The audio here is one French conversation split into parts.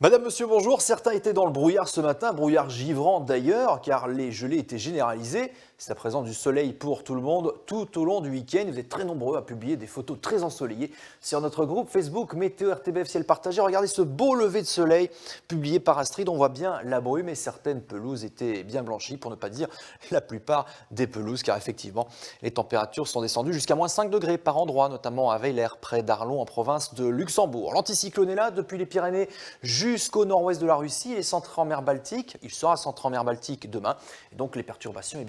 Madame, monsieur, bonjour. Certains étaient dans le brouillard ce matin, brouillard givrant d'ailleurs, car les gelées étaient généralisées. C'est la présence du soleil pour tout le monde tout au long du week-end. Vous êtes très nombreux à publier des photos très ensoleillées sur notre groupe Facebook Météo RTBF Ciel Partagé. Regardez ce beau lever de soleil publié par Astrid. On voit bien la brume et certaines pelouses étaient bien blanchies, pour ne pas dire la plupart des pelouses, car effectivement, les températures sont descendues jusqu'à moins 5 degrés par endroit, notamment à Weiler, près d'Arlon, en province de Luxembourg. L'anticyclone est là depuis les Pyrénées jusqu'au nord-ouest de la Russie. Il est centré en mer Baltique. Il sera centré en mer Baltique demain. Et donc les perturbations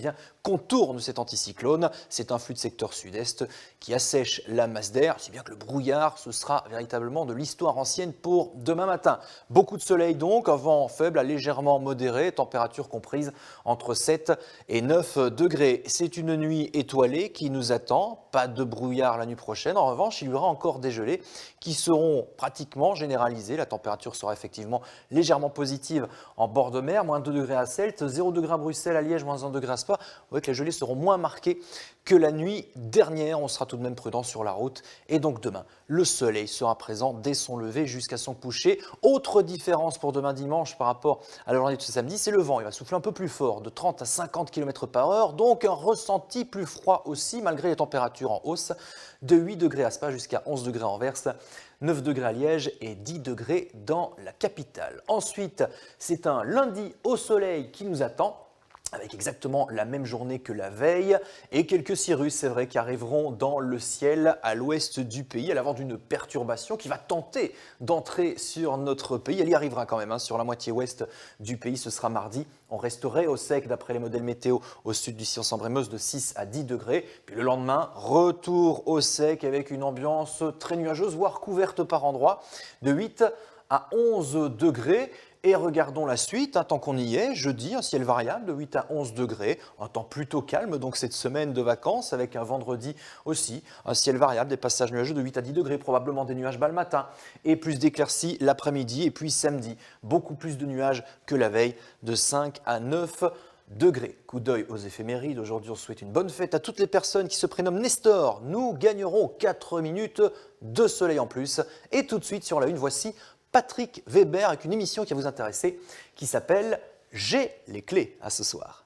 contournent cet anticyclone. C'est un flux de secteur sud-est qui assèche la masse d'air. Si bien que le brouillard, ce sera véritablement de l'histoire ancienne pour demain matin. Beaucoup de soleil donc, un vent faible à légèrement modéré, température comprise entre 7 et 9 degrés. C'est une nuit étoilée qui nous attend. Pas de brouillard la nuit prochaine. En revanche, il y aura encore des gelées qui seront pratiquement généralisées. La température sera effectivement légèrement positive en bord de mer, moins 2 degrés à Celt, 0 degré à Bruxelles, à Liège, moins 1 degré à Spa. Vous voyez que les gelées seront moins marquées que la nuit dernière. On sera tout de même prudent sur la route. Et donc demain, le soleil sera présent dès son lever jusqu'à son coucher. Autre différence pour demain dimanche par rapport à la journée de ce samedi, c'est le vent. Il va souffler un peu plus fort, de 30 à 50 km par heure. Donc un ressenti plus froid aussi, malgré les températures en hausse, de 8 degrés à Spa jusqu'à 11 degrés à Anvers, 9 degrés à Liège et 10 degrés dans la capitale. Ensuite, c'est un lundi au soleil qui nous attend, avec exactement la même journée que la veille, et quelques cirrus, c'est vrai, qui arriveront dans le ciel à l'ouest du pays, à l'avant d'une perturbation qui va tenter d'entrer sur notre pays. Elle y arrivera quand même, sur la moitié ouest du pays, ce sera mardi. On resterait au sec, d'après les modèles météo, au sud du Sillon-Sambre-et-Meuse de 6 à 10 degrés. Puis le lendemain, retour au sec avec une ambiance très nuageuse, voire couverte par endroits, de 8 à 11 degrés. Et regardons la suite, tant qu'on y est, jeudi, un ciel variable de 8 à 11 degrés, un temps plutôt calme, donc cette semaine de vacances, avec un vendredi aussi, un ciel variable, des passages nuageux de 8 à 10 degrés, probablement des nuages bas le matin, et plus d'éclaircies l'après-midi, et puis samedi, beaucoup plus de nuages que la veille, de 5 à 9 degrés. Coup d'œil aux éphémérides. Aujourd'hui, on souhaite une bonne fête à toutes les personnes qui se prénomment Nestor. Nous gagnerons 4 minutes de soleil en plus. Et tout de suite, sur la une, voici Patrick Weber avec une émission qui va vous intéresser, qui s'appelle « J'ai les clés » à ce soir.